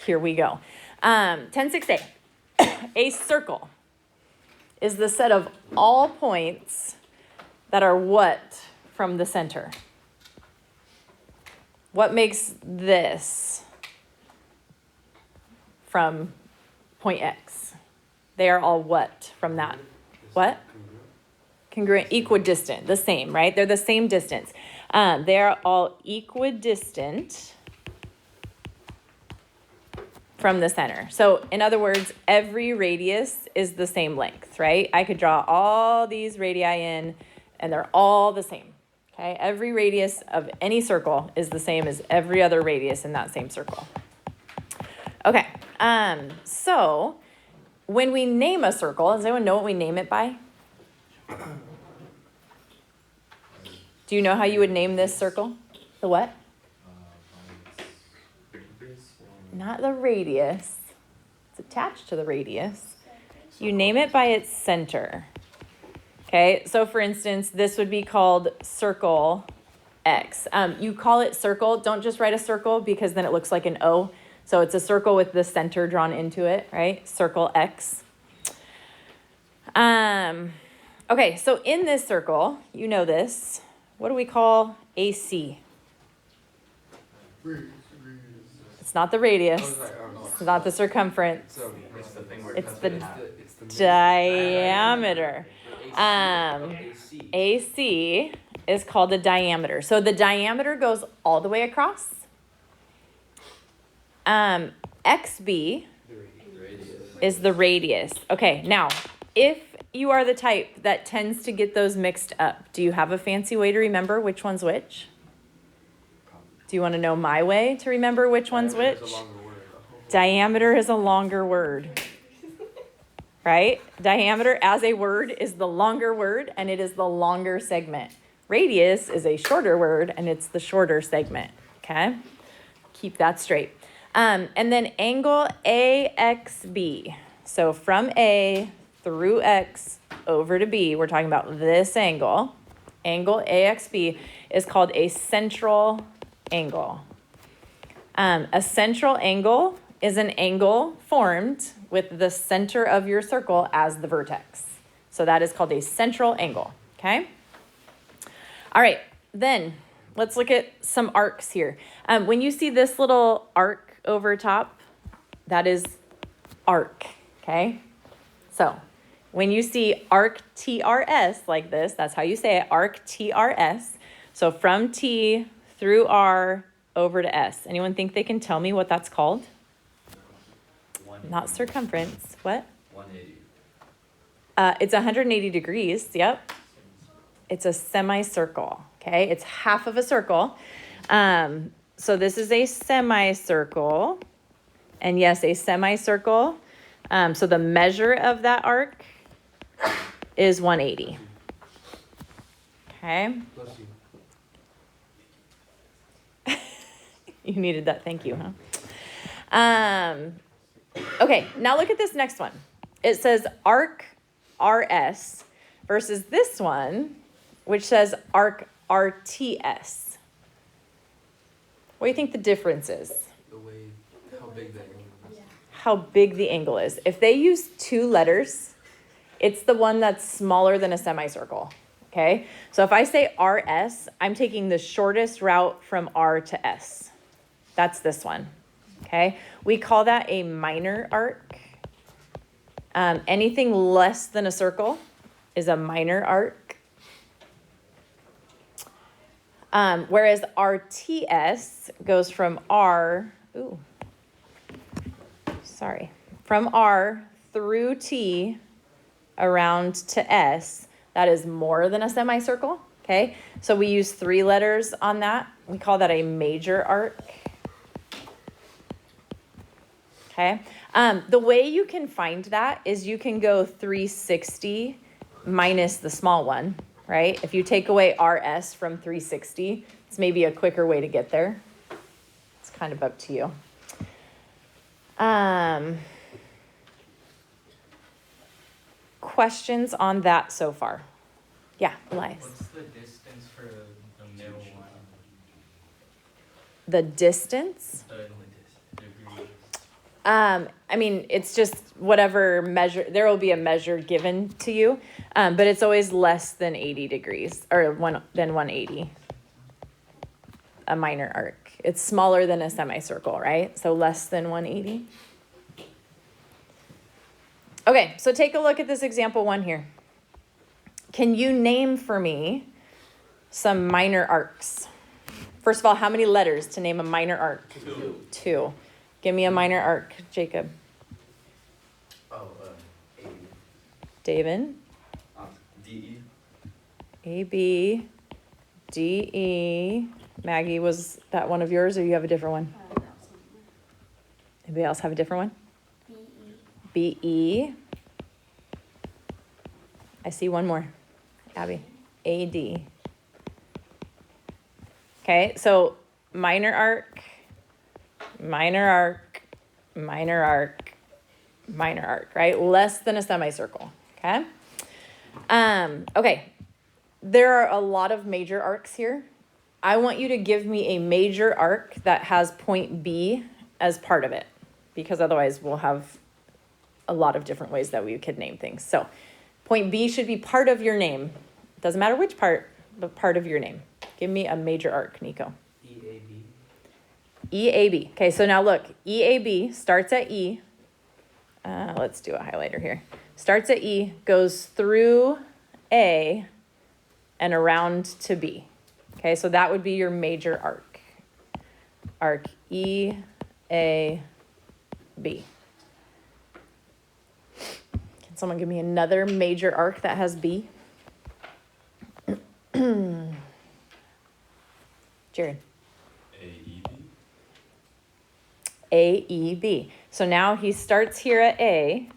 Here we go. 10.6a. A circle is the set of all points that are what from the center? What makes this from point X? They are all what from that? What? Congruent, equidistant, the same, right? They're the same distance. They are all equidistant from the center. So in other words, every radius is the same length, right? I could draw all these radii in and they're all the same, okay? Every radius of any circle is the same as every other radius in that same circle. Okay, so when we name a circle, does anyone know what we name it by? Do you know how you would name this circle? The what? Not the radius. It's attached to the radius. You name it by its center. Okay, so for instance, this would be called circle X. You call it circle. Don't just write a circle because then it looks like an O. So it's a circle with the center drawn into it, right? Circle X. Okay, so in this circle, you know this. What do we call AC? It's not the radius. It's not the circumference. It's the diameter. AC is called the diameter. So the diameter goes all the way across. XB is the radius. Okay, now, if you are the type that tends to get those mixed up, do you have a fancy way to remember which one's which? Do you want to know my way to remember which one's which? Diameter is a longer word. Right? Diameter as a word is the longer word, and it is the longer segment. Radius is a shorter word, and it's the shorter segment. Okay? Keep that straight. And then angle AXB. So from A through X over to B, we're talking about this angle. Angle AXB is called a central angle. A central angle is an angle formed with the center of your circle as the vertex. So that is called a central angle, okay? All right, then let's look at some arcs here. When you see this little arc over top, that is arc, okay? So when you see arc TRS like this, that's how you say it, arc TRS. So from T through R over to S. Anyone think they can tell me what that's called? Not circumference. What? 180. It's 180 degrees. Yep. It's a semicircle. Okay. It's half of a circle. So this is a semicircle. And yes, a semicircle. So the measure of that arc is 180. Okay. You needed that. Thank you, huh? Okay, now look at this next one. It says arc RS versus this one, which says arc RTS. What do you think the difference is? The way, how big the angle is. How big the angle is. If they use two letters, it's the one that's smaller than a semicircle, okay? So if I say RS, I'm taking the shortest route from R to S. That's this one. Okay, we call that a minor arc. Anything less than a circle is a minor arc. Whereas RTS goes from from R through T around to S. That is more than a semicircle. Okay, so we use 3 letters on that. We call that a major arc. Okay. The way you can find that is you can go 360 minus the small one, right? If you take away RS from 360, it's maybe a quicker way to get there. It's kind of up to you. Questions on that so far? Yeah, Elias. What's the distance for the middle one? The distance? Degree. I mean, it's just whatever measure, there will be a measure given to you, but it's always less than 80 degrees or than 180, a minor arc. It's smaller than a semicircle, right? So less than 180. Okay, so take a look at this example 1 here. Can you name for me some minor arcs? First of all, how many letters to name a minor arc? 2. Give me a minor arc, Jacob. Oh, A. David? D-E. A, B, D, E. Maggie, was that one of yours or you have a different one? Anybody else have a different one? B, E. I see one more. Abby. A, D. Okay, so minor arc, minor arc, minor arc, minor arc, right? Less than a semicircle, okay? Okay, there are a lot of major arcs here. I want you to give me a major arc that has point B as part of it, because otherwise we'll have a lot of different ways that we could name things. So point B should be part of your name. Doesn't matter which part, but part of your name. Give me a major arc, Nico. E-A-B. EAB. Okay, so now look, EAB starts at E. Let's do a highlighter here. Starts at E, goes through A, and around to B. Okay, so that would be your major arc. Arc E, A, B. Can someone give me another major arc that has B? Jared. A-E-B. AEB. So now he starts here at A,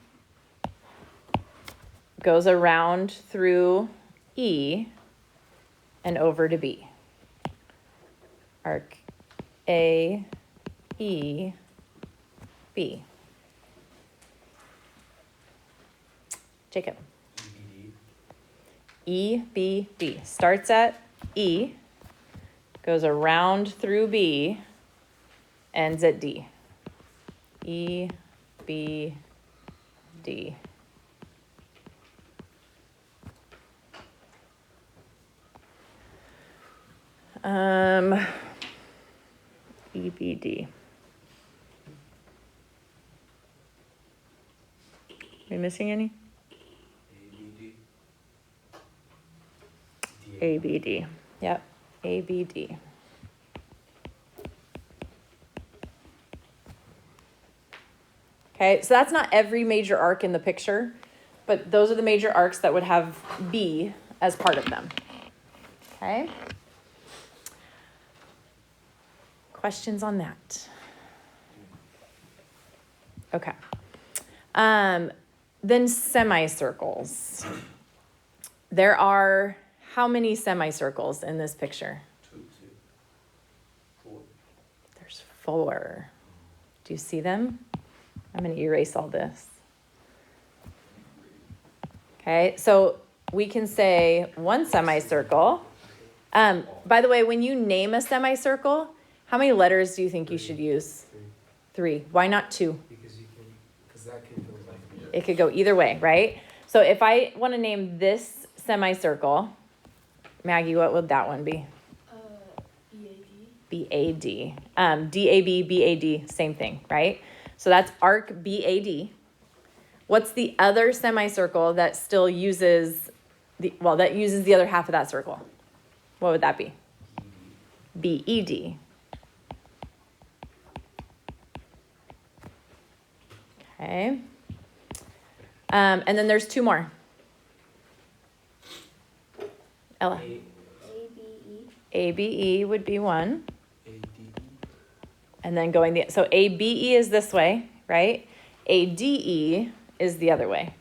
goes around through E, and over to B. Arc A, E, B. Jacob. E-B-D. E, B, D. Starts at E, goes around through B, ends at D. E, B, D. EBD. Are we missing any? A-B-D. ABD. Yep. ABD. Okay, so that's not every major arc in the picture, but those are the major arcs that would have B as part of them. Okay? Questions on that? Okay. Then semicircles. There are how many semicircles in this picture? 2, 4. There's 4. Do you see them? I'm going to erase all this. Okay, so we can say one semicircle. By the way, when you name a semicircle, how many letters do you think you should use? 3. Why not 2? Because that can go like It could go either way, right? So if I want to name this semicircle, Maggie, what would that one be? B-A-D. D-A-B, B-A-D, same thing, right? So that's arc B-A-D. What's the other semicircle that still uses that uses the other half of that circle? What would that be? B-E-D. Okay. And then there's 2 more. Ella. A-B-E. A-B-E would be one. A-D-E. And then going so A-B-E is this way, right? A-D-E is the other way.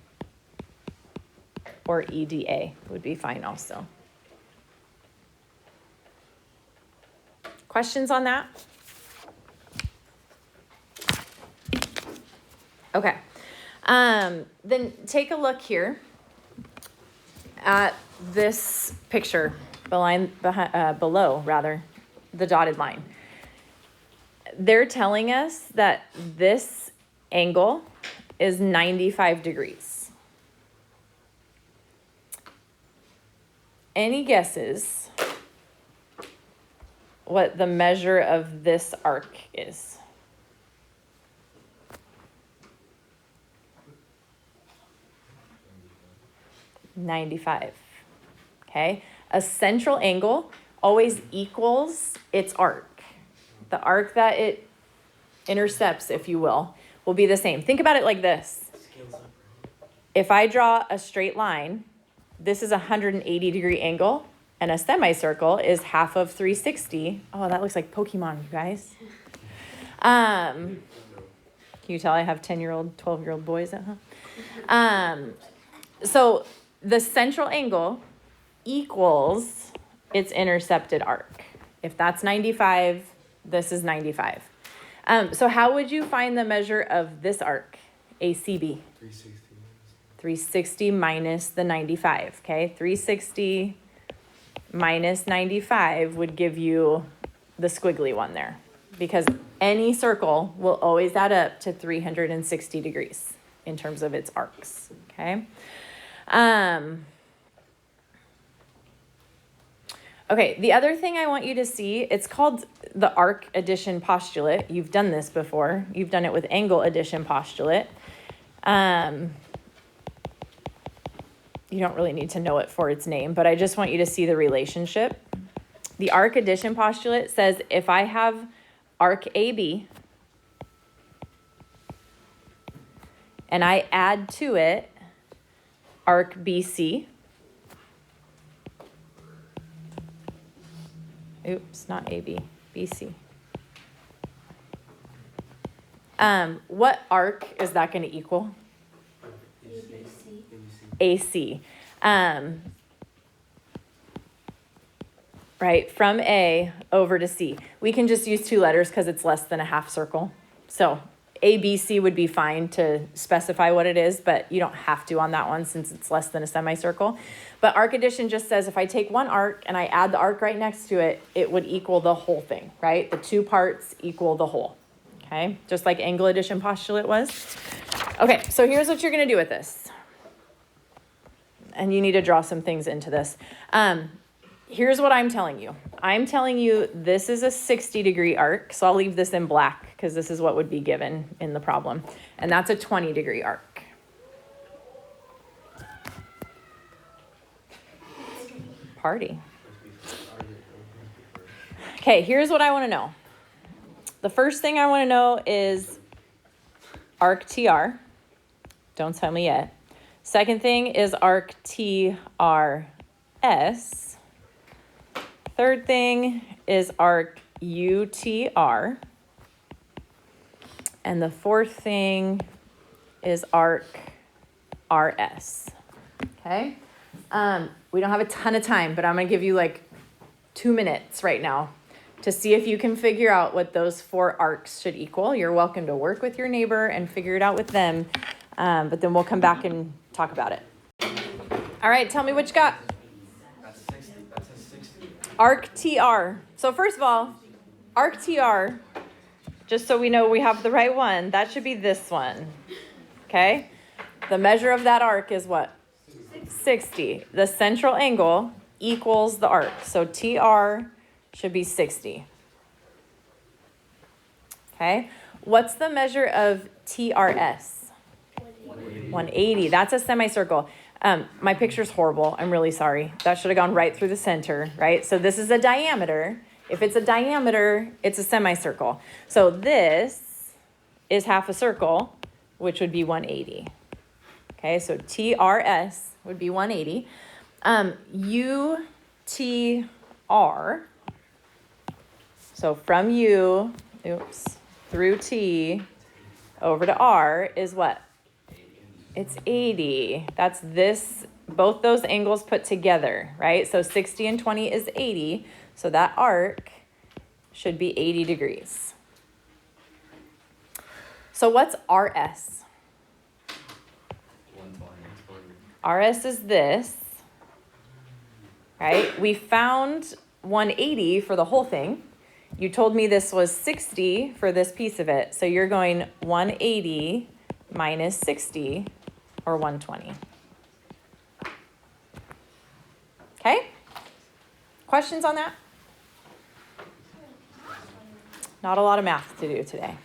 Or E-D-A would be fine also. Questions on that? Okay. Then take a look here at this picture below, the dotted line. They're telling us that this angle is 95 degrees. Any guesses what the measure of this arc is? 95. Okay? A central angle always equals its arc. The arc that it intercepts, if you will be the same. Think about it like this. Scales up, right? If I draw a straight line, this is a 180-degree angle, and a semicircle is half of 360. Oh, that looks like Pokemon, you guys. Can you tell I have 10-year-old, 12-year-old boys at home? So the central angle equals its intercepted arc. If that's 95, this is 95. So how would you find the measure of this arc, ACB? 360. 360 minus the 95, okay? 360 minus 95 would give you the squiggly one there, because any circle will always add up to 360 degrees in terms of its arcs, okay? Okay, the other thing I want you to see, it's called the arc addition postulate. You've done this before. You've done it with angle addition postulate. You don't really need to know it for its name, but I just want you to see the relationship. The arc addition postulate says if I have arc AB and I add to it arc BC, oops, not AB, BC. What arc is that going to equal? AC. Right, from A over to C. We can just use two letters because it's less than a half circle. So ABC would be fine to specify what it is, but you don't have to on that one since it's less than a semicircle. But arc addition just says if I take one arc and I add the arc right next to it, it would equal the whole thing, right? The two parts equal the whole, okay? Just like angle addition postulate was. Okay, so here's what you're going to do with this. And you need to draw some things into this. Here's what I'm telling you. I'm telling you this is a 60-degree arc, so I'll leave this in black because this is what would be given in the problem. And that's a 20-degree arc. Party. Okay, here's what I want to know. The first thing I want to know is arc TR. Don't tell me yet. Second thing is arc TRS. Third thing is arc UTR. And the fourth thing is arc RS. Okay? We don't have a ton of time, but I'm going to give you like 2 minutes right now to see if you can figure out what those four arcs should equal. You're welcome to work with your neighbor and figure it out with them, but then we'll come back and talk about it. All right, tell me what you got. That's 60. That's a 60. Arc TR. So first of all, arc TR, just so we know we have the right one, that should be this one. Okay? The measure of that arc is what? 60. The central angle equals the arc. So TR should be 60. Okay? What's the measure of TRS? 180. That's a semicircle. My picture's horrible. I'm really sorry. That should have gone right through the center, right? So this is a diameter. If it's a diameter, it's a semicircle. So this is half a circle, which would be 180. Okay, so TRS would be 180. UTR, so from U, through T over to R is what? It's 80. That's this, both those angles put together, right? So 60 and 20 is 80. So that arc should be 80 degrees. So what's RS? 120. RS is this, right? We found 180 for the whole thing. You told me this was 60 for this piece of it, so you're going 180 minus 60, or 120. Okay? Questions on that? Not a lot of math to do today.